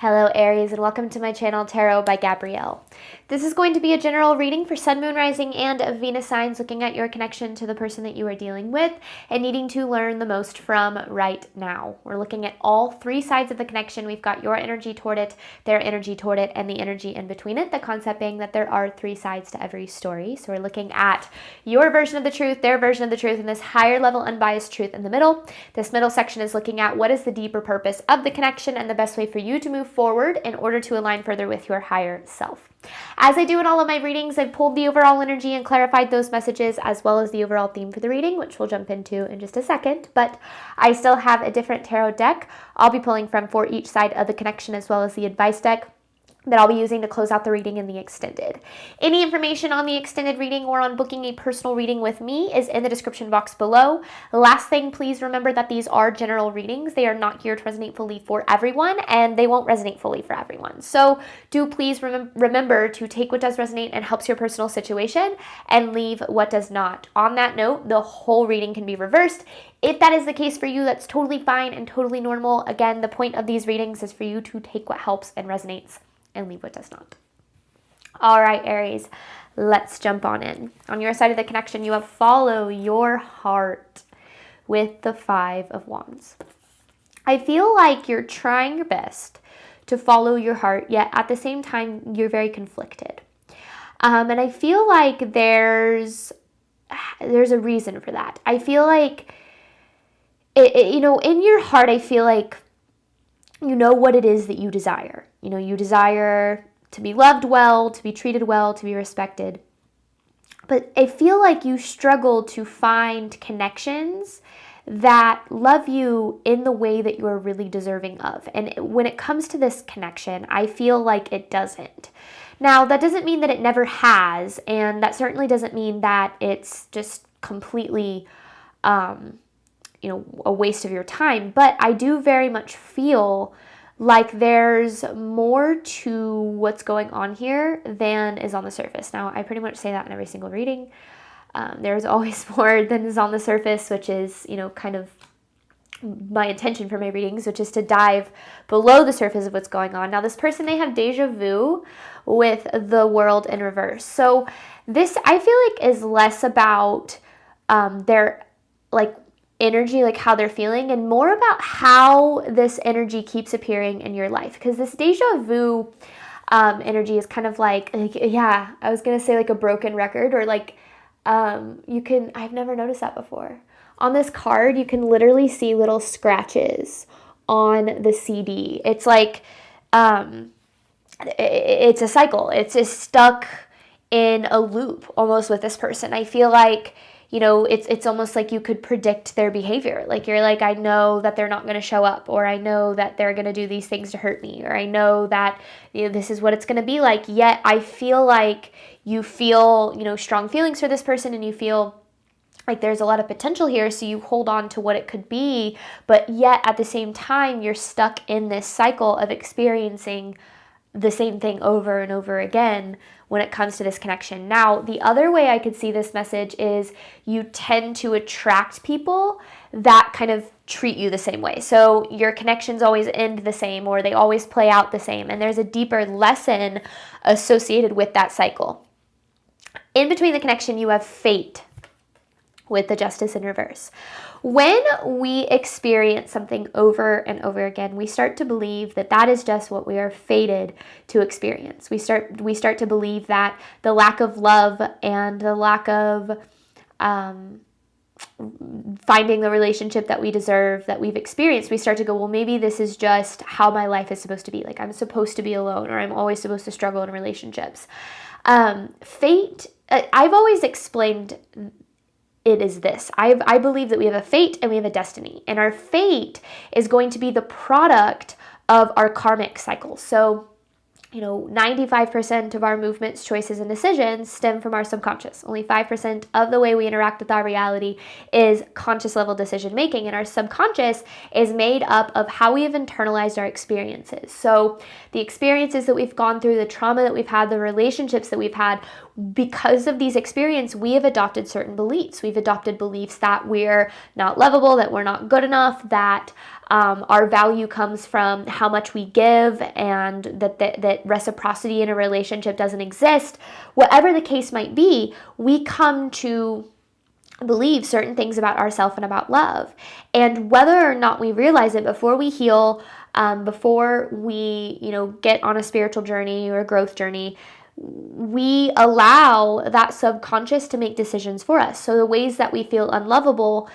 Hello Aries, and welcome to my channel Tarot by Gabrielle. This is going to be a general reading for Sun, Moon, Rising, and Venus signs, looking at your connection to the person that you are dealing with and needing to learn the most from right now. We're looking at all three sides of the connection. We've got your energy toward it, their energy toward it, and the energy in between it, the concept being that there are three sides to every story. So we're looking at your version of the truth, their version of the truth, and this higher level unbiased truth in the middle. This middle section is looking at what is the deeper purpose of the connection and the best way for you to move forward in order to align further with your higher self. As I do in all of my readings, I've pulled the overall energy and clarified those messages, as well as the overall theme for the reading, which we'll jump into in just a second. But I still have a different tarot deck I'll be pulling from for each side of the connection, as well as the advice deck that I'll be using to close out the reading in the extended. Any information on the extended reading or on booking a personal reading with me is in the description box below. Last thing, please remember that these are general readings. They are not here to resonate fully for everyone, and they won't resonate fully for everyone. So do please remember to take what does resonate and helps your personal situation and leave what does not. On that note, the whole reading can be reversed. If that is the case for you, that's totally fine and totally normal. Again, the point of these readings is for you to take what helps and resonates and leave what does not. All right, Aries, let's jump on in. On your side of the connection, you have follow your heart with the Five of Wands. I feel like you're trying your best to follow your heart, yet at the same time, you're very conflicted. And I feel like there's a reason for that. I feel like, in your heart, I feel like you know what it is that you desire. You desire to be loved well, to be treated well, to be respected. But I feel like you struggle to find connections that love you in the way that you are really deserving of. And when it comes to this connection, I feel like it doesn't. Now, that doesn't mean that it never has, and that certainly doesn't mean that it's just completely a waste of your time, but I do very much feel like there's more to what's going on here than is on the surface. Now, I pretty much say that in every single reading. There's always more than is on the surface, which is, kind of my intention for my readings, which is to dive below the surface of what's going on. Now, this person, they have deja vu with the world in reverse. So this, I feel like, is less about their, energy, like how they're feeling, and more about how this energy keeps appearing in your life. Because this deja vu energy is kind of like, I was gonna say like a broken record, or I've never noticed that before. On this card, you can literally see little scratches on the CD. It's like, it's a cycle. It's just stuck in a loop almost with this person. I feel like, it's almost like you could predict their behavior. Like, you're like, I know that they're not going to show up, or I know that they're going to do these things to hurt me, or I know that, this is what it's going to be like. Yet I feel like you feel, strong feelings for this person, and you feel like there's a lot of potential here, so you hold on to what it could be, but yet at the same time, you're stuck in this cycle of experiencing the same thing over and over again when it comes to this connection. Now, the other way I could see this message is you tend to attract people that kind of treat you the same way. So your connections always end the same, or they always play out the same, and there's a deeper lesson associated with that cycle. In between the connection, you have fate with the Justice in reverse. When we experience something over and over again, we start to believe that that is just what we are fated to experience. We start to believe that the lack of love and the lack of finding the relationship that we deserve, that we've experienced, we start to go, well, maybe this is just how my life is supposed to be. Like, I'm supposed to be alone, or I'm always supposed to struggle in relationships. Fate, I've always explained it is this. I believe that we have a fate and we have a destiny. And our fate is going to be the product of our karmic cycle. So, 95% of our movements, choices, and decisions stem from our subconscious. Only 5% of the way we interact with our reality is conscious level decision making. And our subconscious is made up of how we have internalized our experiences. So the experiences that we've gone through, the trauma that we've had, the relationships that we've had, because of these experiences, we have adopted certain beliefs. We've adopted beliefs that we're not lovable, that we're not good enough, that our value comes from how much we give, and that reciprocity in a relationship doesn't exist. Whatever the case might be, we come to believe certain things about ourselves and about love. And whether or not we realize it, before we heal, before we, get on a spiritual journey or a growth journey, we allow that subconscious to make decisions for us. So the ways that we feel unlovable,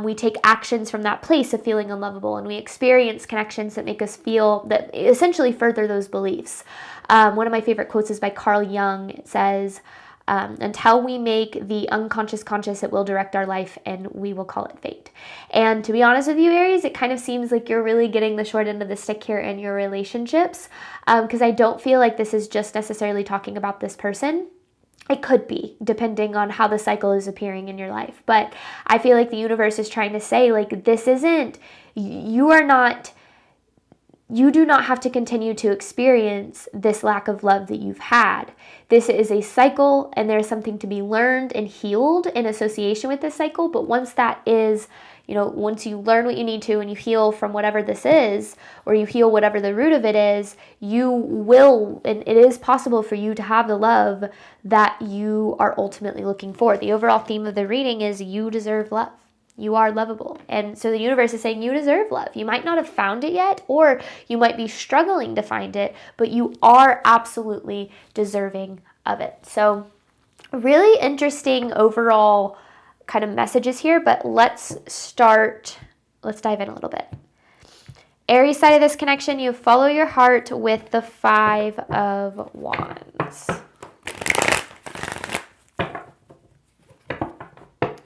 we take actions from that place of feeling unlovable, and we experience connections that make us feel, that essentially further those beliefs. One of my favorite quotes is by Carl Jung. It says, until we make the unconscious conscious, it will direct our life, and we will call it fate. And to be honest with you, Aries, it kind of seems like you're really getting the short end of the stick here in your relationships, because I don't feel like this is just necessarily talking about this person. It could be, depending on how the cycle is appearing in your life. But I feel like the universe is trying to say, like, this isn't, you do not have to continue to experience this lack of love that you've had. This is a cycle, and there's something to be learned and healed in association with this cycle. But once that is, once you learn what you need to and you heal from whatever this is, or you heal whatever the root of it is, you will, and it is possible for you to have the love that you are ultimately looking for. The overall theme of the reading is you deserve love. You are lovable. And so the universe is saying you deserve love. You might not have found it yet, or you might be struggling to find it, but you are absolutely deserving of it. So really interesting overall kind of messages here, but let's dive in a little bit. Aries side of this connection, you follow your heart with the 5 of Wands.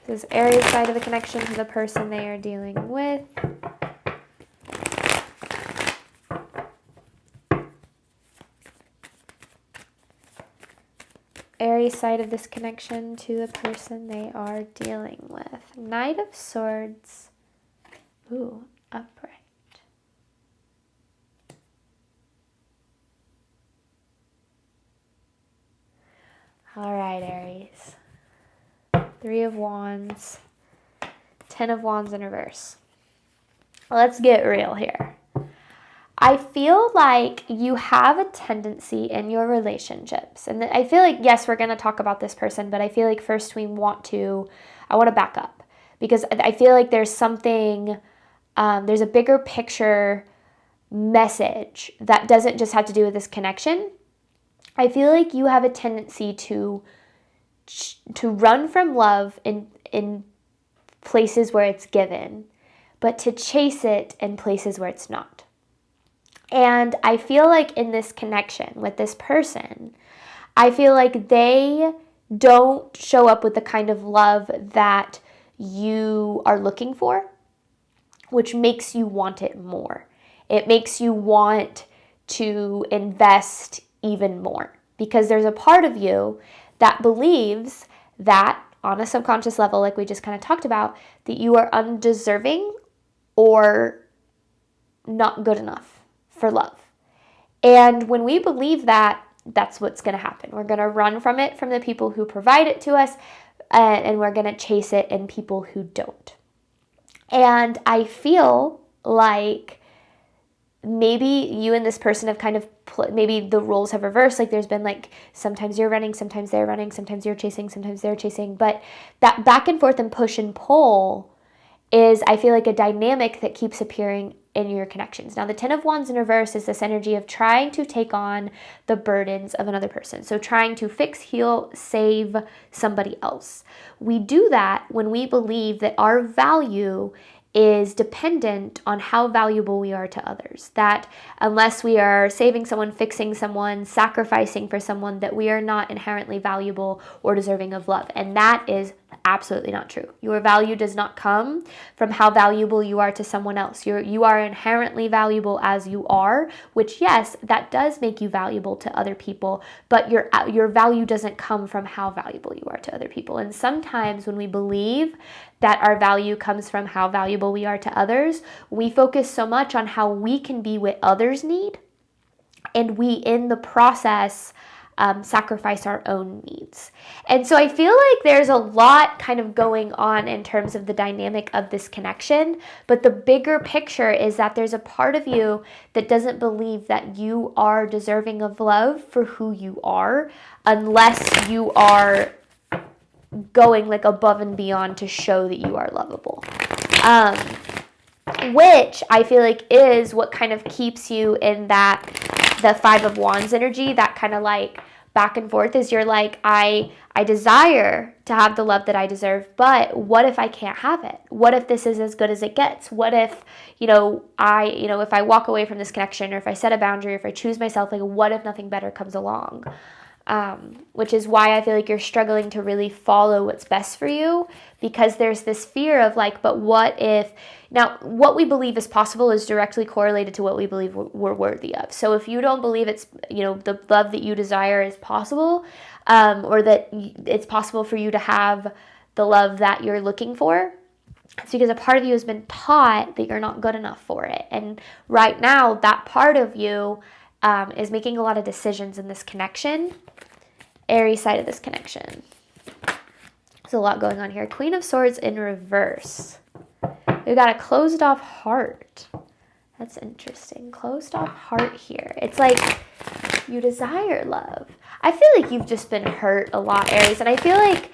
This is Aries side of the connection to the person they are dealing with. Aries side of this connection to the person they are dealing with. Knight of Swords. Ooh, upright. All right, Aries. 3 of Wands, 10 of Wands in reverse. Let's get real here. I feel like you have a tendency in your relationships, and I feel like, yes, we're going to talk about this person, but I feel like first I want to back up, because I feel like there's something, there's a bigger picture message that doesn't just have to do with this connection. I feel like you have a tendency to run from love in places where it's given, but to chase it in places where it's not. And I feel like in this connection with this person, I feel like they don't show up with the kind of love that you are looking for, which makes you want it more. It makes you want to invest even more, because there's a part of you that believes that on a subconscious level, like we just kind of talked about, that you are undeserving or not good enough for love. And when we believe that, that's what's going to happen. We're going to run from it, from the people who provide it to us, and we're going to chase it in people who don't. And I feel like maybe you and this person have kind of, maybe the roles have reversed. Like there's been like, sometimes you're running, sometimes they're running, sometimes you're chasing, sometimes they're chasing. But that back and forth and push and pull is, I feel like, a dynamic that keeps appearing in your connections. Now, the 10 of Wands in reverse is this energy of trying to take on the burdens of another person. So trying to fix, heal, save somebody else. We do that when we believe that our value is dependent on how valuable we are to others. That unless we are saving someone, fixing someone, sacrificing for someone, that we are not inherently valuable or deserving of love. And that is absolutely not true. Your value does not come from how valuable you are to someone else. You are inherently valuable as you are, which, yes, that does make you valuable to other people, but your value doesn't come from how valuable you are to other people. And sometimes when we believe that our value comes from how valuable we are to others, we focus so much on how we can be what others need, and we, in the process, sacrifice our own needs. And so I feel like there's a lot kind of going on in terms of the dynamic of this connection, but the bigger picture is that there's a part of you that doesn't believe that you are deserving of love for who you are, unless you are going like above and beyond to show that you are lovable. Which I feel like is what kind of keeps you in the Five of Wands energy, that kind of like back and forth, is you're like, I desire to have the love that I deserve, but what if I can't have it? What if this is as good as it gets? What if, if I walk away from this connection, or if I set a boundary, or if I choose myself, like what if nothing better comes along? Which is why I feel like you're struggling to really follow what's best for you, because there's this fear of like, but what if, now what we believe is possible is directly correlated to what we believe we're worthy of. So if you don't believe it's, the love that you desire is possible, or that it's possible for you to have the love that you're looking for, it's because a part of you has been taught that you're not good enough for it. And right now, that part of you is making a lot of decisions in this connection. Aries side of this connection. There's a lot going on here. Queen of Swords in reverse. We've got a closed off heart. That's interesting. Closed off heart here. It's like you desire love. I feel like you've just been hurt a lot, Aries. And I feel like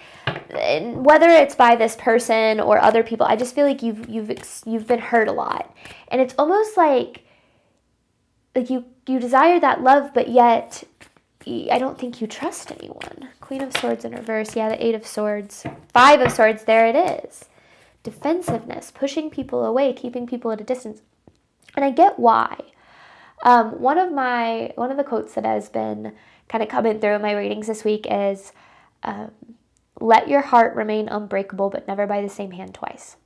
whether it's by this person or other people, I just feel like you've been hurt a lot. And it's almost like you desire that love, but yet I don't think you trust anyone. Queen of Swords in reverse. Yeah, the Eight of Swords. Five of Swords. There it is. Defensiveness, pushing people away, keeping people at a distance. And I get why. One of the quotes that has been kind of coming through in my readings this week is, let your heart remain unbreakable, but never by the same hand twice.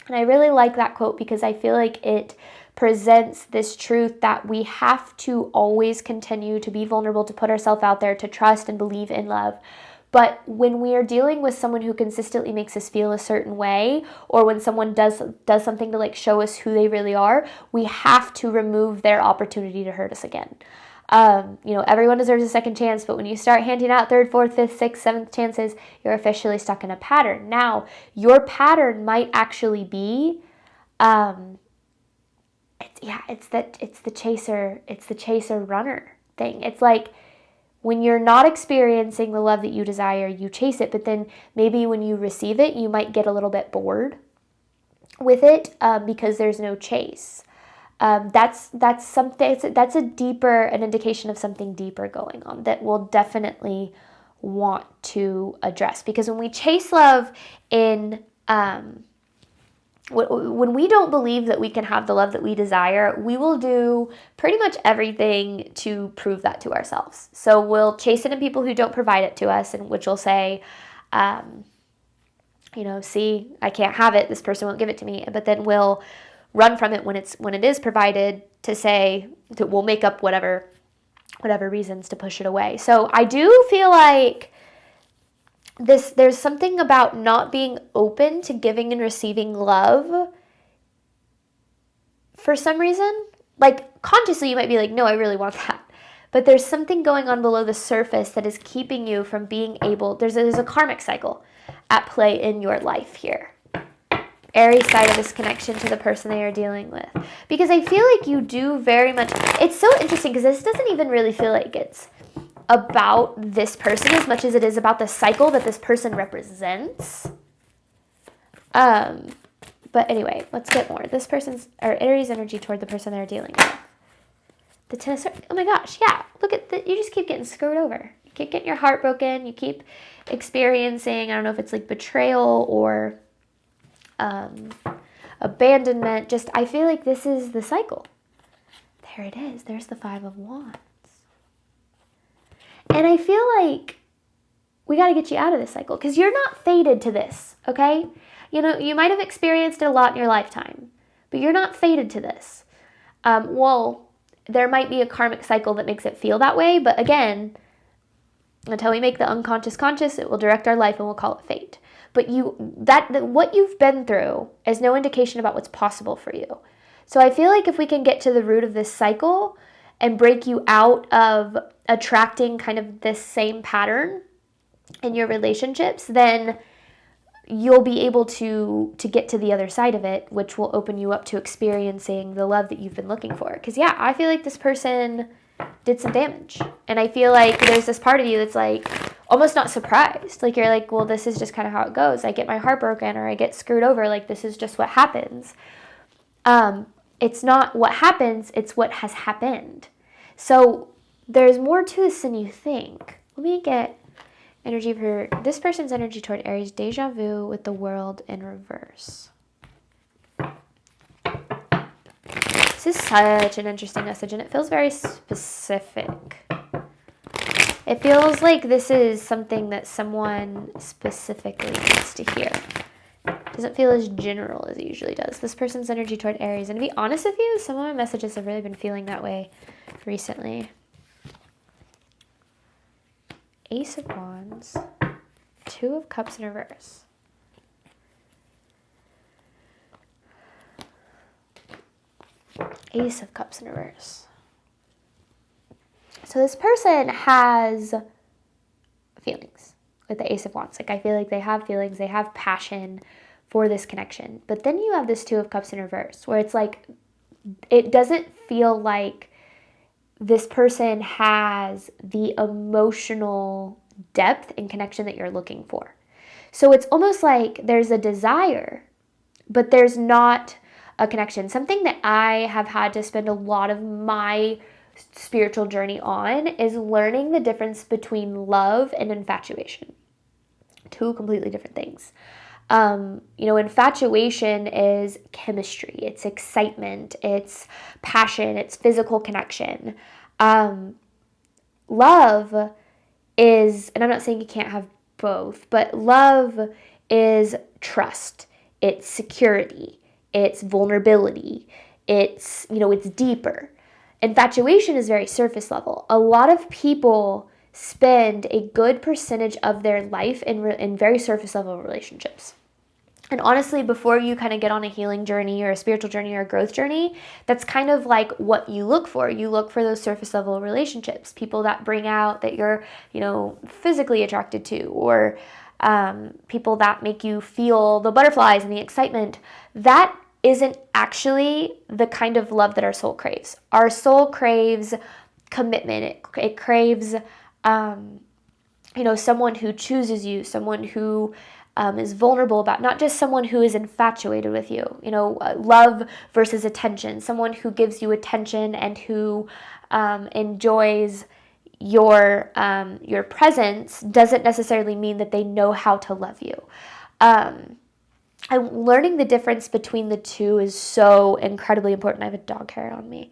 And I really like that quote because I feel like it presents this truth that we have to always continue to be vulnerable, to put ourselves out there, to trust and believe in love. But when we are dealing with someone who consistently makes us feel a certain way, or when someone does something to like show us who they really are, we have to remove their opportunity to hurt us again. Everyone deserves a second chance, but when you start handing out third, fourth, fifth, sixth, seventh chances, you're officially stuck in a pattern. Now, your pattern might actually be, it's the chaser runner thing. It's like when you're not experiencing the love that you desire, you chase it, but then maybe when you receive it, you might get a little bit bored with it because there's no chase. That's something. That's an indication of something deeper going on that we'll definitely want to address. Because when we chase love when we don't believe that we can have the love that we desire, we will do pretty much everything to prove that to ourselves. So we'll chase it in people who don't provide it to us, and which will say, see, I can't have it. This person won't give it to me. But then we'll run from it when it is provided, to say that we'll make up whatever reasons to push it away. So I do feel like there's something about not being open to giving and receiving love for some reason. Like consciously you might be like, no, I really want that. But there's something going on below the surface that is keeping you from being able, there's a karmic cycle at play in your life here. Aries side of this connection to the person they are dealing with. Because I feel like you do very much, it's so interesting because this doesn't even really feel like it's about this person as much as it is about the cycle that this person represents. But anyway, let's get more. This person's, or Aries energy toward the person they're dealing with. The Ten of Swords. Oh my gosh, yeah. Look at that. You just keep getting screwed over. You keep getting your heart broken. You keep experiencing, I don't know if it's like betrayal or abandonment. Just, I feel like this is the cycle. There it is. There's the Five of Wands. And I feel like we got to get you out of this cycle because you're not fated to this, okay? You might have experienced it a lot in your lifetime, but you're not fated to this. There might be a karmic cycle that makes it feel that way, but again, until we make the unconscious conscious, it will direct our life and we'll call it fate. But what you've been through is no indication about what's possible for you. So I feel like if we can get to the root of this cycle and break you out of attracting kind of this same pattern in your relationships, then you'll be able to get to the other side of it, which will open you up to experiencing the love that you've been looking for. Because yeah, I feel like this person did some damage, and I feel like there's this part of you that's like almost not surprised. Like you're like, well, this is just kind of how it goes. I get my heart broken or I get screwed over. Like this is just what happens. It's not what happens, it's what has happened. So there's more to this than you think. Let me get energy for this person's energy toward Aries. Deja vu with the world in reverse. This is such an interesting message, and it feels very specific. It feels like this is something that someone specifically needs to hear. It doesn't feel as general as it usually does. This person's energy toward Aries. And to be honest with you, some of my messages have really been feeling that way recently. Ace of Wands. Two of Cups in reverse. Ace of Cups in reverse. So this person has feelings with the Ace of Wands. Like I feel like they have feelings, they have passion for this connection. But then you have this Two of Cups in reverse, where it's like, it doesn't feel like this person has the emotional depth and connection that you're looking for. So it's almost like there's a desire, but there's not a connection. Something that I have had to spend a lot of my spiritual journey on is learning the difference between love and infatuation. Two completely different things. Infatuation is chemistry, it's excitement, it's passion, it's physical connection. Love is, and I'm not saying you can't have both, but love is trust, it's security, it's vulnerability, it's deeper. Infatuation is very surface level. A lot of people spend a good percentage of their life in very surface level relationships. And honestly, before you kind of get on a healing journey or a spiritual journey or a growth journey, that's kind of like what you look for. You look for those surface level relationships, people that bring out that you're, physically attracted to, or people that make you feel the butterflies and the excitement. That isn't actually the kind of love that our soul craves. Our soul craves commitment. It craves, someone who chooses you, someone who is vulnerable about, not just someone who is infatuated with you, love versus attention, someone who gives you attention and who enjoys your presence doesn't necessarily mean that they know how to love you. Learning the difference between the two is so incredibly important. I have a dog hair on me.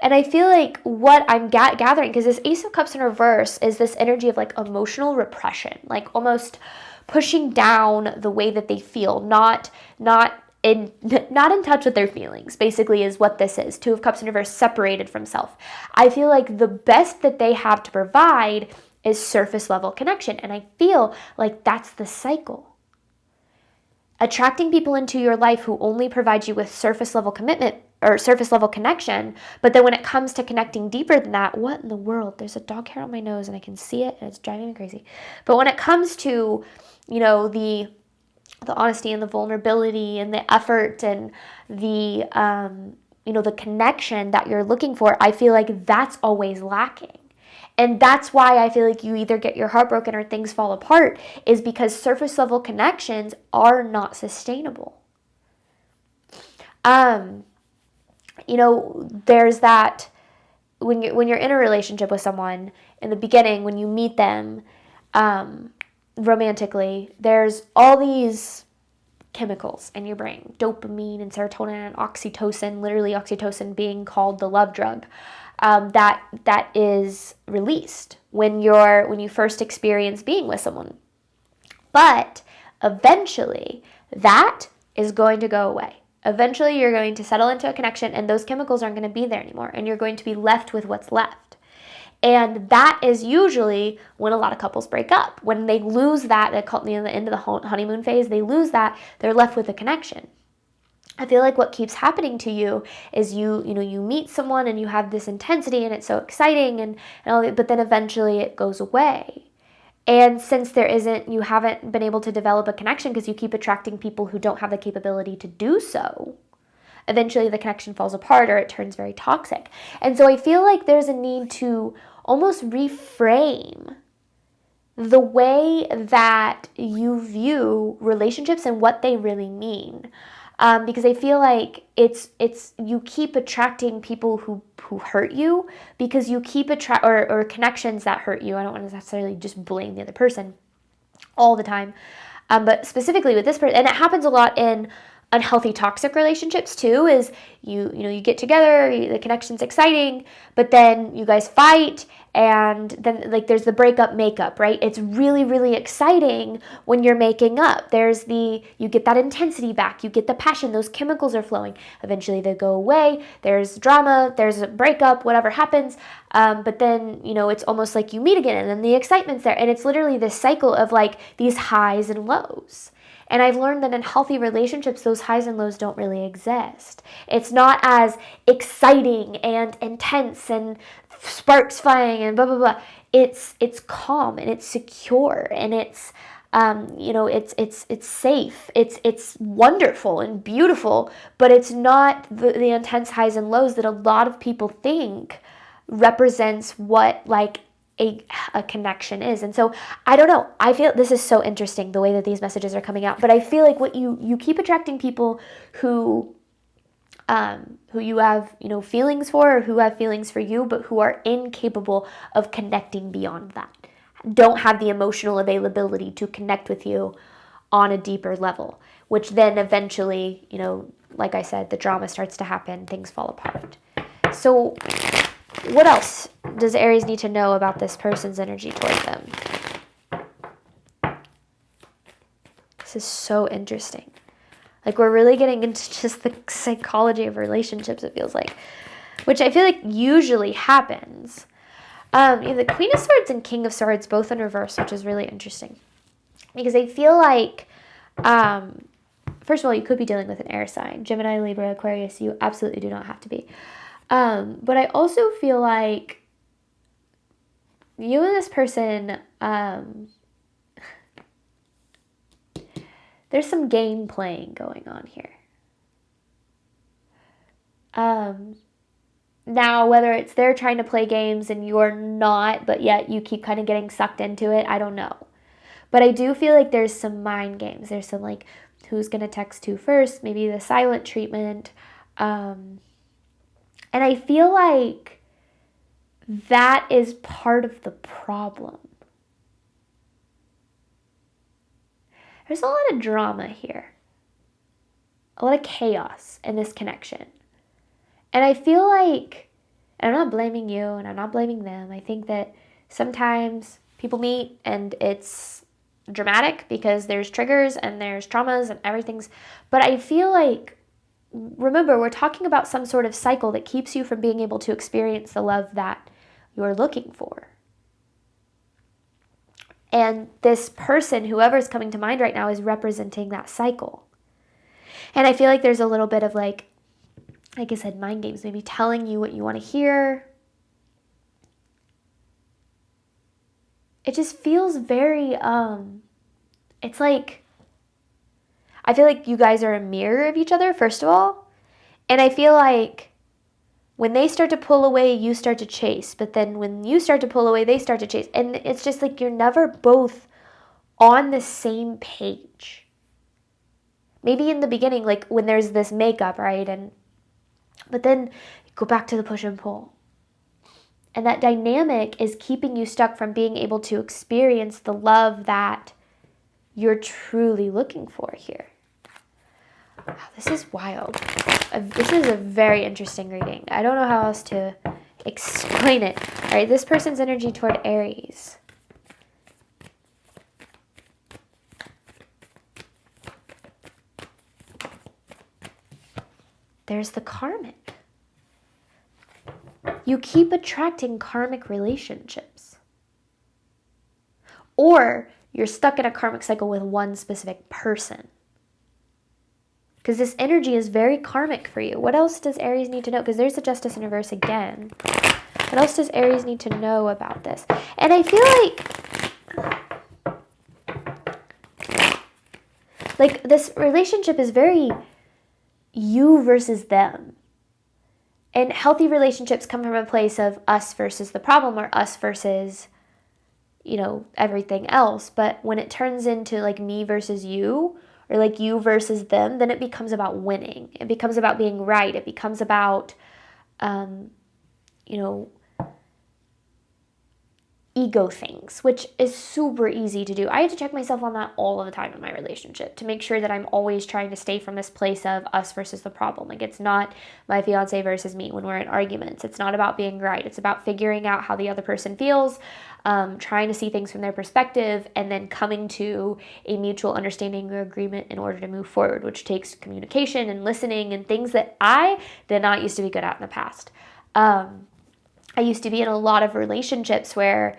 And I feel like what I'm gathering, because this Ace of Cups in reverse is this energy of like emotional repression, like almost pushing down the way that they feel, not in touch with their feelings, basically is what this is. Two of Cups in reverse, separated from self. I feel like the best that they have to provide is surface level connection. And I feel like that's the cycle. Attracting people into your life who only provide you with surface level commitment or surface level connection, but then when it comes to connecting deeper than that, what in the world? There's a dog hair on my nose and I can see it and it's driving me crazy. But when it comes to, the honesty and the vulnerability and the effort and the the connection that you're looking for, I feel like that's always lacking. And that's why I feel like you either get your heart broken or things fall apart, is because surface level connections are not sustainable. There's that when you're in a relationship with someone in the beginning, when you meet them romantically, there's all these chemicals in your brain, dopamine and serotonin and oxytocin, literally oxytocin being called the love drug. That is released when you first experience being with someone. But eventually, that is going to go away. Eventually, you're going to settle into a connection and those chemicals aren't going to be there anymore. And you're going to be left with what's left. And that is usually when a lot of couples break up. When they lose that, they call it the end of the honeymoon phase, they lose that, they're left with a connection. I feel like what keeps happening to you is you meet someone and you have this intensity and it's so exciting and all, but then eventually it goes away. And since you haven't been able to develop a connection because you keep attracting people who don't have the capability to do so, eventually the connection falls apart or it turns very toxic. And so I feel like there's a need to almost reframe the way that you view relationships and what they really mean. Because I feel like it's you keep attracting people who hurt you because you keep or connections that hurt you. I don't want to necessarily just blame the other person all the time, but specifically with this person, and it happens a lot in unhealthy toxic relationships too, is you get together, the connection's exciting, but then you guys fight, and then like there's the breakup makeup, right? It's really, really exciting when you're making up. You get that intensity back, you get the passion, those chemicals are flowing. Eventually they go away, there's drama, there's a breakup, whatever happens, but then it's almost like you meet again and then the excitement's there, and it's literally this cycle of like these highs and lows. And I've learned that in healthy relationships, those highs and lows don't really exist. It's not as exciting and intense and sparks flying and blah, blah, blah. It's calm and it's secure and it's, it's safe. It's wonderful and beautiful, but it's not the intense highs and lows that a lot of people think represents what like a connection is. And so I don't know, I feel this is so interesting the way that these messages are coming out, but I feel like what you keep attracting people who you have feelings for, or who have feelings for you, but who are incapable of connecting beyond that, don't have the emotional availability to connect with you on a deeper level, which then eventually, like I said, the drama starts to happen, things fall apart. So what else does Aries need to know about this person's energy toward them? This is so interesting. Like, we're really getting into just the psychology of relationships, it feels like, which I feel like usually happens. The Queen of Swords and King of Swords both in reverse, which is really interesting. Because I feel like, first of all, you could be dealing with an air sign. Gemini, Libra, Aquarius, you absolutely do not have to be. But I also feel like you and this person, there's some game playing going on here. Now, whether it's they're trying to play games and you're not, but yet you keep kind of getting sucked into it, I don't know. But I do feel like there's some mind games. There's some like, who's going to text who first, maybe the silent treatment. And I feel like that is part of the problem. There's a lot of drama here, a lot of chaos in this connection. And I feel like, and I'm not blaming you and I'm not blaming them, I think that sometimes people meet and it's dramatic because there's triggers and there's traumas and everything's, but I feel like, remember, we're talking about some sort of cycle that keeps you from being able to experience the love that you're looking for. And this person, whoever's coming to mind right now, is representing that cycle. And I feel like there's a little bit of like I said, mind games, maybe telling you what you want to hear. It just feels very, it's like, I feel like you guys are a mirror of each other, first of all. And I feel like when they start to pull away, you start to chase. But then when you start to pull away, they start to chase. And it's just like you're never both on the same page. Maybe in the beginning, like when there's this makeup, right? But then you go back to the push and pull. And that dynamic is keeping you stuck from being able to experience the love that you're truly looking for here. Wow, this is wild. This is a very interesting reading. I don't know how else to explain it. All right, this person's energy toward Aries. There's the karmic. You keep attracting karmic relationships. Or you're stuck in a karmic cycle with one specific person. Because this energy is very karmic for you. What else does Aries need to know? Because there's the Justice in reverse again. What else does Aries need to know about this? And I feel like this relationship is very you versus them. And healthy relationships come from a place of us versus the problem, or us versus, you know, everything else. But when it turns into like me versus you, or like you versus them, then it becomes about winning. It becomes about being right. It becomes about, you know, ego things, which is super easy to do. I have to check myself on that all of the time in my relationship to make sure that I'm always trying to stay from this place of us versus the problem. Like, it's not my fiance versus me when we're in arguments. It's not about being right. It's about figuring out how the other person feels, trying to see things from their perspective, and then coming to a mutual understanding or agreement in order to move forward, which takes communication and listening and things that I did not used to be good at in the past. I used to be in a lot of relationships where,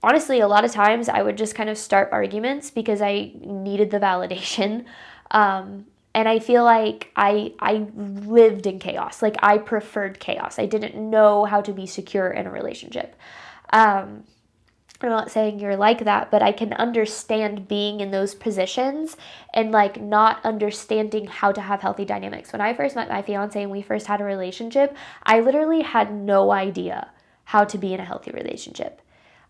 honestly, a lot of times I would just kind of start arguments because I needed the validation. And I feel like I lived in chaos. Like, I preferred chaos. I didn't know how to be secure in a relationship. I'm not saying you're like that, but I can understand being in those positions and like not understanding how to have healthy dynamics. When I first met my fiance and we first had a relationship, I literally had no idea how to be in a healthy relationship.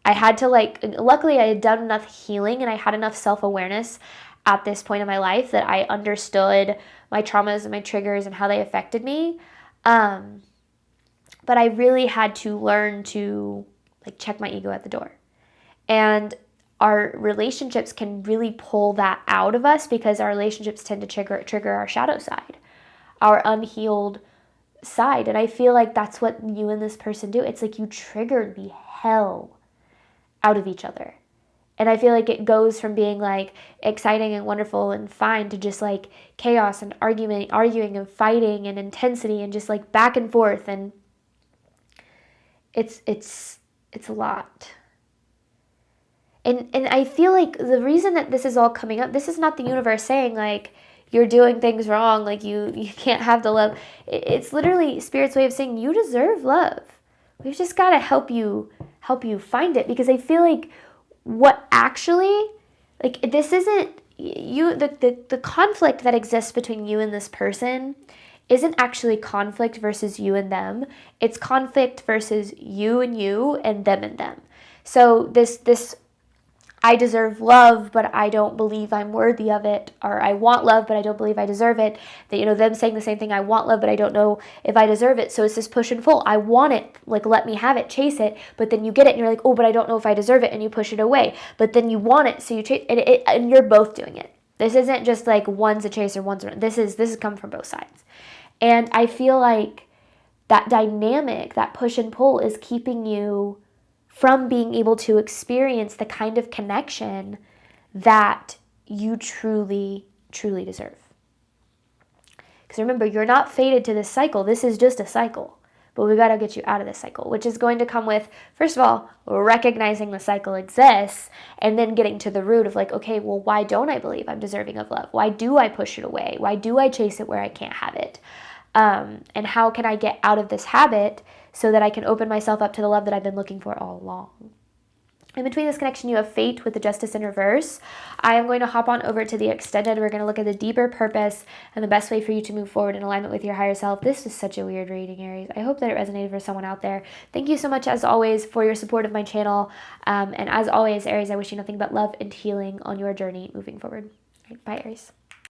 I had to luckily I had done enough healing and I had enough self-awareness at this point in my life that I understood my traumas and my triggers and how they affected me. But I really had to learn to like check my ego at the door. And our relationships can really pull that out of us because our relationships tend to trigger our shadow side, our unhealed side. And I feel like that's what you and this person do. It's like you triggered the hell out of each other. And I feel like it goes from being like exciting and wonderful and fine to just like chaos and arguing and fighting and intensity and just like back and forth. And it's a lot. And I feel like the reason that this is all coming up, this is not the universe saying like you're doing things wrong, like you can't have the love. It's literally Spirit's way of saying you deserve love. We've just got to help you find it, because I feel like what actually, like, this isn't you, the conflict that exists between you and this person isn't actually conflict versus you and them. It's conflict versus you and them and them. So this I deserve love, but I don't believe I'm worthy of it, or I want love, but I don't believe I deserve it. That, you know, them saying the same thing, I want love, but I don't know if I deserve it. So it's this push and pull. I want it, like, let me have it, chase it, but then you get it and you're like, oh, but I don't know if I deserve it, and you push it away. But then you want it, so you chase it, and you're both doing it. This isn't just like one's a chaser, one's a run. This is come from both sides. And I feel like that dynamic, that push and pull, is keeping you from being able to experience the kind of connection that you truly, truly deserve. Because remember, you're not fated to this cycle. This is just a cycle. But we got to get you out of this cycle, which is going to come with, first of all, recognizing the cycle exists, and then getting to the root of like, okay, well, why don't I believe I'm deserving of love? Why do I push it away? Why do I chase it where I can't have it? And how can I get out of this habit so that I can open myself up to the love that I've been looking for all along? In between this connection, you have Fate with the Justice in reverse. I am going to hop on over to the extended. We're going to look at the deeper purpose and the best way for you to move forward in alignment with your higher self. This was such a weird reading, Aries. I hope that it resonated for someone out there. Thank you so much, as always, for your support of my channel. And as always, Aries, I wish you nothing but love and healing on your journey moving forward. All right, bye, Aries.